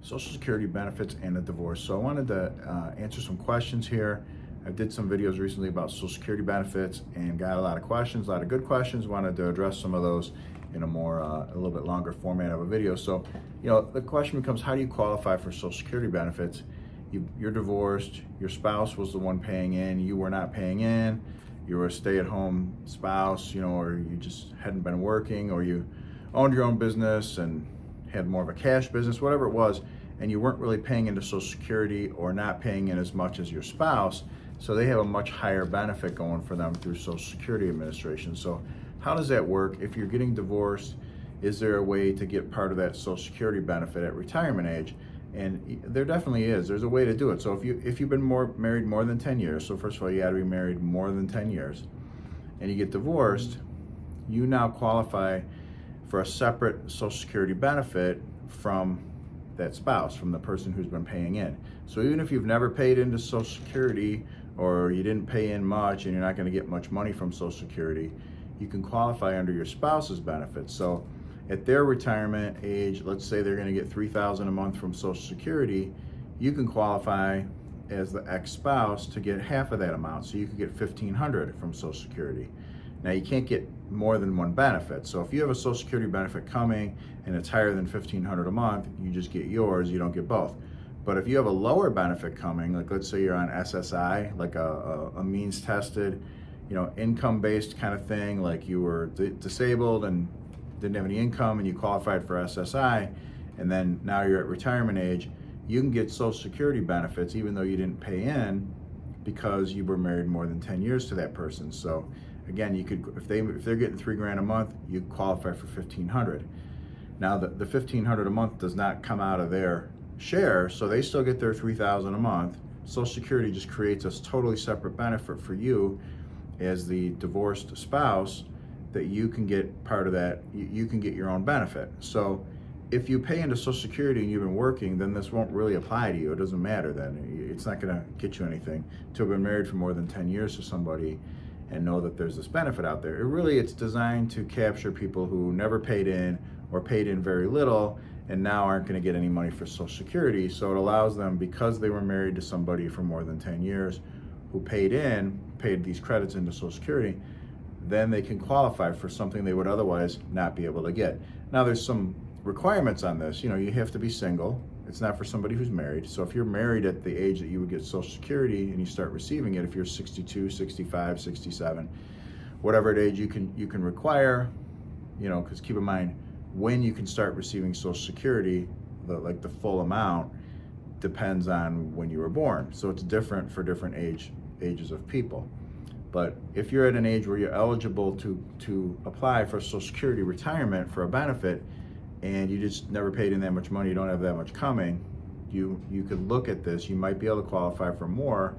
Social Security benefits and a divorce. So I wanted to answer some questions here. I did some videos recently about Social Security benefits and got a lot of questions, a lot of good questions. Wanted to address some of those in a more, a little bit longer format of a video. So, the question becomes, how do you qualify for Social Security benefits? You're divorced, your spouse was the one paying in, you were not paying in, you were a stay-at-home spouse, or you just hadn't been working, or you owned your own business and had more of a cash business, whatever it was, and you weren't really paying into Social Security or not paying in as much as your spouse, so they have a much higher benefit going for them through Social Security Administration. So how does that work? If you're getting divorced, is there a way to get part of that Social Security benefit at retirement age? And there definitely is. There's a way to do it. So if you've been married more than 10 years, so first of all, you got to be married more than 10 years, and you get divorced, you now qualify for a separate Social Security benefit from that spouse, from the person who's been paying in. So even if you've never paid into Social Security, or you didn't pay in much and you're not going to get much money from Social Security, you can qualify under your spouse's benefits. So at their retirement age, let's say they're going to get $3,000 a month from Social Security, you can qualify as the ex-spouse to get half of that amount. So you could get $1,500 from Social Security. Now you can't get more than one benefit. So if you have a Social Security benefit coming and it's higher than $1,500 a month, you just get yours, you don't get both. But if you have a lower benefit coming, like let's say you're on SSI, like a means tested, income-based kind of thing, like you were disabled and didn't have any income and you qualified for SSI, and then now you're at retirement age, you can get Social Security benefits even though you didn't pay in, because you were married more than 10 years to that person. So again, you could, if they're getting $3,000 a month, you qualify for $1,500. Now the $1,500 a month does not come out of their share, so they still get their $3,000 a month. Social Security just creates a totally separate benefit for you as the divorced spouse, that you can get part of that, you can get your own benefit. So if you pay into Social Security and you've been working, then this won't really apply to you. It doesn't matter then. It's not gonna get you anything to have been married for more than 10 years to somebody and know that there's this benefit out there. It's designed to capture people who never paid in or paid in very little and now aren't gonna get any money for Social Security. So it allows them, because they were married to somebody for more than 10 years who paid these credits into Social Security, then they can qualify for something they would otherwise not be able to get. Now there's some requirements on this. You have to be single. It's not for somebody who's married. So if you're married at the age that you would get Social Security and you start receiving it, if you're 62, 65, 67, whatever age you can require, because keep in mind, when you can start receiving Social Security, the full amount depends on when you were born. So it's different for different ages of people. But if you're at an age where you're eligible to apply for Social Security retirement for a benefit, and you just never paid in that much money, you don't have that much coming, you could look at this. You might be able to qualify for more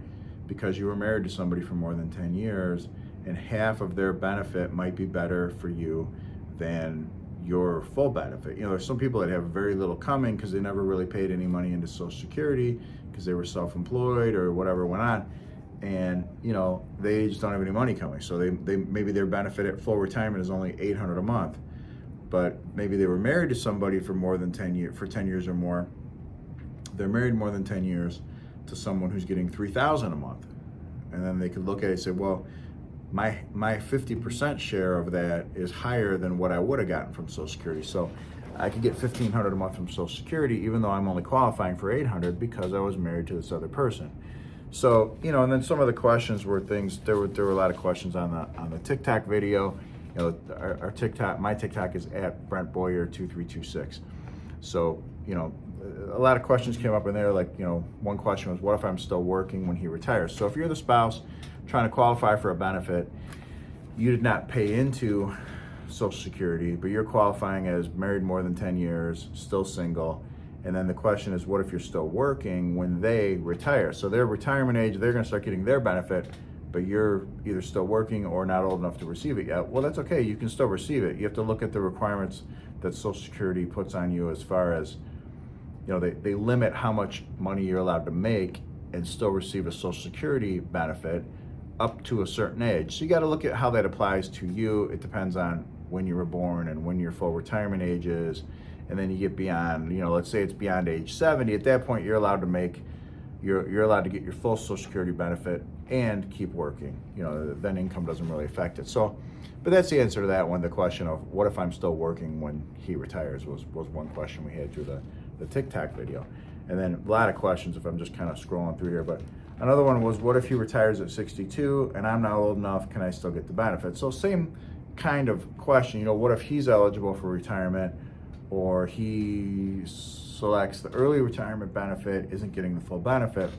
because you were married to somebody for more than 10 years, and half of their benefit might be better for you than your full benefit. There's some people that have very little coming because they never really paid any money into Social Security because they were self-employed or whatever went on. And they just don't have any money coming, so they maybe their benefit at full retirement is only $800 a month, but maybe they were married to somebody for more than 10 years, for 10 years or more. They're married more than 10 years to someone who's getting $3,000 a month, and then they could look at it and say, well, my 50% share of that is higher than what I would have gotten from Social Security, so I could get $1,500 a month from Social Security even though I'm only qualifying for $800 because I was married to this other person. So, and then some of the questions were things, there were a lot of questions on the TikTok video. Our TikTok, my TikTok is at Brent Boyer 2326. So, a lot of questions came up in there, like, one question was, what if I'm still working when he retires? So if you're the spouse trying to qualify for a benefit, you did not pay into Social Security, but you're qualifying as married more than 10 years, still single. And then the question is, what if you're still working when they retire? So their retirement age, they're gonna start getting their benefit, but you're either still working or not old enough to receive it yet. Well, that's okay, you can still receive it. You have to look at the requirements that Social Security puts on you as far as, they limit how much money you're allowed to make and still receive a Social Security benefit up to a certain age. So you gotta look at how that applies to you. It depends on when you were born and when your full retirement age is, and then you get beyond, let's say it's beyond age 70, at that point you're allowed to get your full Social Security benefit and keep working. Then income doesn't really affect it. So, but that's the answer to that one. The question of what if I'm still working when he retires was one question we had through the TikTok video. And then a lot of questions if I'm just kind of scrolling through here. But another one was, what if he retires at 62 and I'm not old enough, can I still get the benefit? So same kind of question, what if he's eligible for retirement, or he selects the early retirement benefit, isn't getting the full benefit?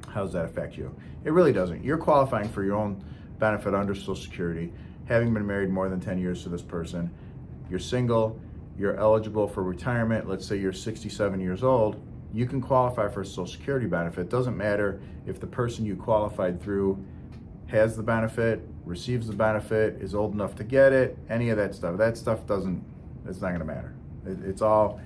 How does that affect you? It really doesn't. You're qualifying for your own benefit under Social Security, having been married more than 10 years to this person. You're single, you're eligible for retirement. Let's say you're 67 years old, you can qualify for a Social Security benefit. It doesn't matter if the person you qualified through has the benefit, receives the benefit, is old enough to get it, any of that stuff. That stuff it's not gonna matter. It's all,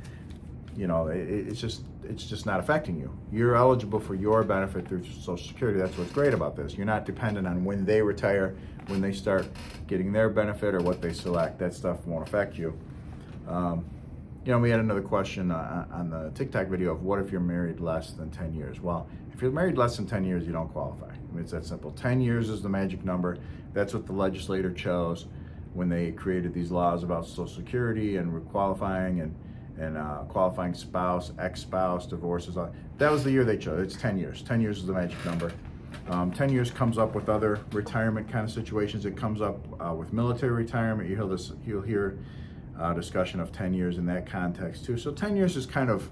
it's just not affecting you. You're eligible for your benefit through Social Security. That's what's great about this. You're not dependent on when they retire, when they start getting their benefit, or what they select. That stuff won't affect you. We had another question on the TikTok video of what if you're married less than 10 years? Well, if you're married less than 10 years, you don't qualify. It's that simple. 10 years is the magic number. That's what the legislator chose when they created these laws about Social Security and qualifying and qualifying spouse, ex-spouse, divorces. That was the year they chose. It's 10 years. 10 years is the magic number. 10 years comes up with other retirement kind of situations. It comes up with military retirement. You'll hear discussion of 10 years in that context too. So 10 years is kind of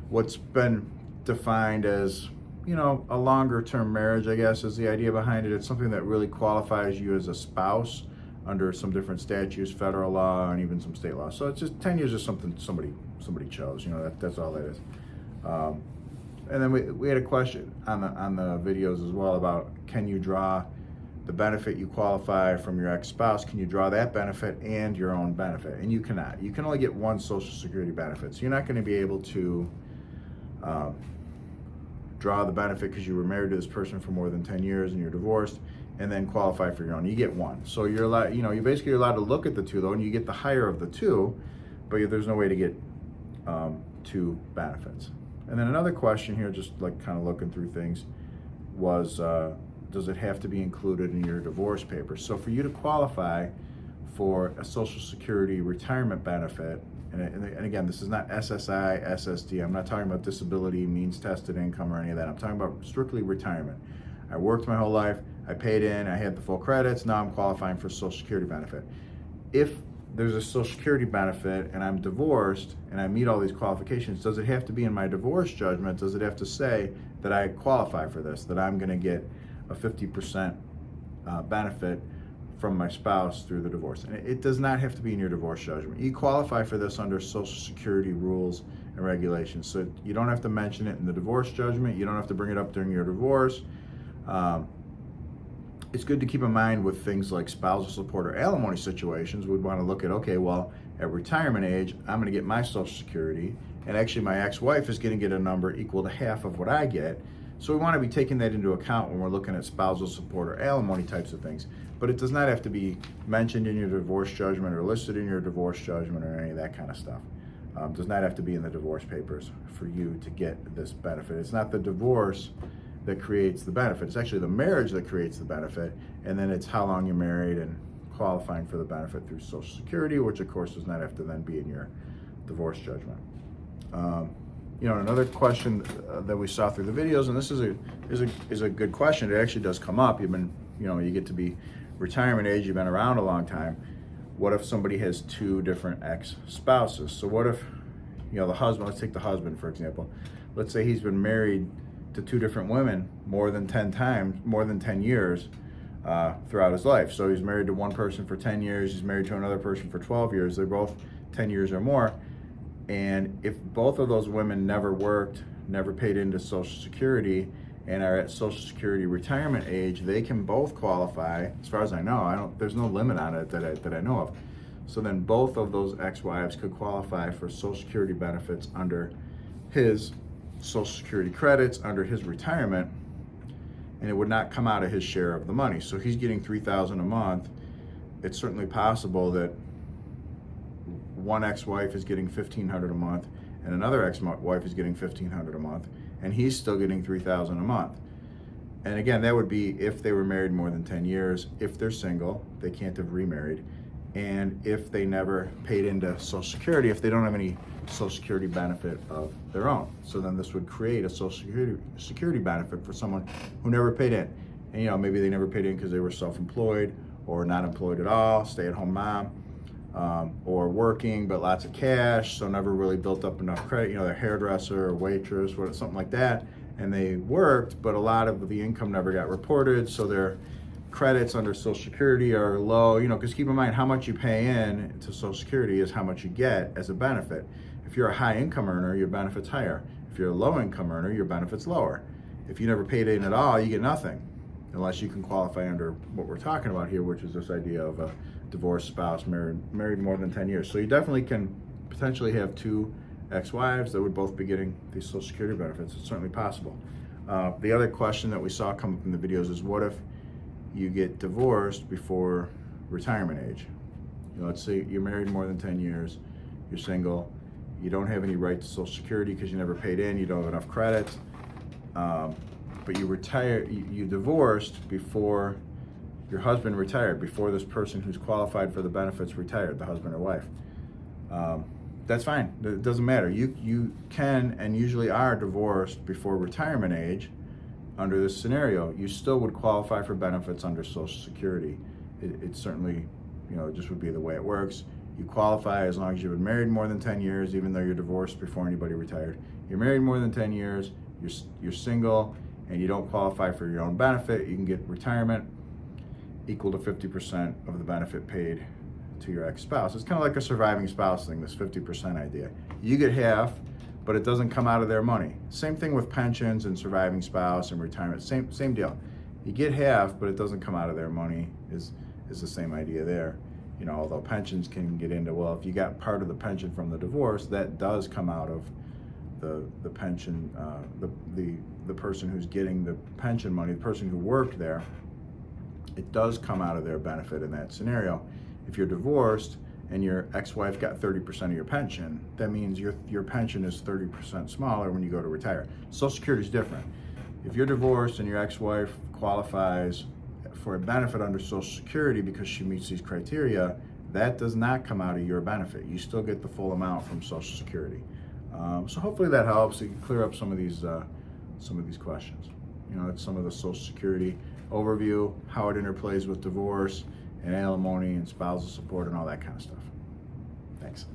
what's been defined as, a longer term marriage, I guess, is the idea behind it. It's something that really qualifies you as a spouse under some different statutes, federal law, and even some state law. So it's just 10 years is something somebody chose. That's all that is. And then we had a question on the videos as well about, can you draw the benefit you qualify from your ex-spouse? Can you draw that benefit and your own benefit? And you cannot. You can only get one Social Security benefit. So you're not going to be able to draw the benefit because you were married to this person for more than 10 years and you're divorced, and then qualify for your own. You get one. So you're allowed, you basically are allowed to look at the two though, and you get the higher of the two, but there's no way to get two benefits. And then another question here, just like kind of looking through things, was does it have to be included in your divorce papers? So for you to qualify for a Social Security retirement benefit, and again, this is not SSI, SSD, I'm not talking about disability, means tested income, or any of that. I'm talking about strictly retirement. I worked my whole life, I paid in, I had the full credits, now I'm qualifying for Social Security benefit. If there's a Social Security benefit and I'm divorced and I meet all these qualifications, does it have to be in my divorce judgment? Does it have to say that I qualify for this, that I'm gonna get a 50% benefit from my spouse through the divorce? And it does not have to be in your divorce judgment. You qualify for this under Social Security rules and regulations. So you don't have to mention it in the divorce judgment. You don't have to bring it up during your divorce. It's good to keep in mind with things like spousal support or alimony situations. We'd want to look at, okay, well, at retirement age, I'm going to get my Social Security, and actually my ex-wife is going to get a number equal to half of what I get. So we want to be taking that into account when we're looking at spousal support or alimony types of things. But it does not have to be mentioned in your divorce judgment or listed in your divorce judgment or any of that kind of stuff. Does not have to be in the divorce papers for you to get this benefit. It's not the divorce that creates the benefit. It's actually the marriage that creates the benefit, and then it's how long you're married and qualifying for the benefit through Social Security, which of course does not have to then be in your divorce judgment. Another question that we saw through the videos, and this is a good question. It actually does come up. You get to be retirement age. You've been around a long time. What if somebody has two different ex-spouses? So what if, the husband? Let's take the husband for example. Let's say he's been married to two different women more than 10 years throughout his life. So he's married to one person for 10 years. He's married to another person for 12 years. They're both 10 years or more. And if both of those women never worked, never paid into Social Security, and are at Social Security retirement age, they can both qualify. As far as I know, there's no limit on it that I know of. So then both of those ex-wives could qualify for Social Security benefits under his Social Security credits, under his retirement, and it would not come out of his share of the money. So he's getting $3,000 a month. It's certainly possible that one ex-wife is getting $1,500 a month and another ex-wife is getting $1,500 a month, and he's still getting $3,000 a month. And again, that would be if they were married more than 10 years. If they're single, they can't have remarried. And if they never paid into Social Security, if they don't have any Social Security benefit of their own. So then this would create a Social Security benefit for someone who never paid in. And maybe they never paid in because they were self-employed or not employed at all, stay-at-home mom, or working but lots of cash, so never really built up enough credit. They're hairdresser or waitress, or something like that, and they worked, but a lot of the income never got reported, so their credits under Social Security are low. Because keep in mind, how much you pay in to Social Security is how much you get as a benefit. If you're a high income earner, your benefit's higher. If you're a low income earner, your benefit's lower. If you never paid in at all, you get nothing, unless you can qualify under what we're talking about here, which is this idea of a divorced spouse married more than 10 years. So you definitely can potentially have two ex-wives that would both be getting these Social Security benefits. It's certainly possible. The other question that we saw come up in the videos is, what if you get divorced before retirement age? Let's say you're married more than 10 years, you're single, you don't have any right to Social Security because you never paid in, you don't have enough credits, but you divorced before your husband retired, before this person who's qualified for the benefits retired, the husband or wife. That's fine. It doesn't matter. You can and usually are divorced before retirement age. Under this scenario, you still would qualify for benefits under Social Security. It certainly, it just would be the way it works. You qualify as long as you've been married more than 10 years, even though you're divorced before anybody retired. You're married more than 10 years, you're single, and you don't qualify for your own benefit, you can get retirement equal to 50% of the benefit paid to your ex-spouse. It's kind of like a surviving spouse thing, this 50% idea. You get half, but it doesn't come out of their money. Same thing with pensions and surviving spouse and retirement, same deal. You get half, but it doesn't come out of their money is the same idea there. Although pensions can get into, well, if you got part of the pension from the divorce, that does come out of the pension, the person who's getting the pension money, the person who worked there, it does come out of their benefit in that scenario. If you're divorced and your ex-wife got 30% of your pension, that means your pension is 30% smaller when you go to retire. Social Security is different. If you're divorced and your ex-wife qualifies for a benefit under Social Security because she meets these criteria, that does not come out of your benefit. You still get the full amount from Social Security. So hopefully that helps. You can clear up some of these questions. It's some of the Social Security overview, how it interplays with divorce and alimony and spousal support and all that kind of stuff. Thanks.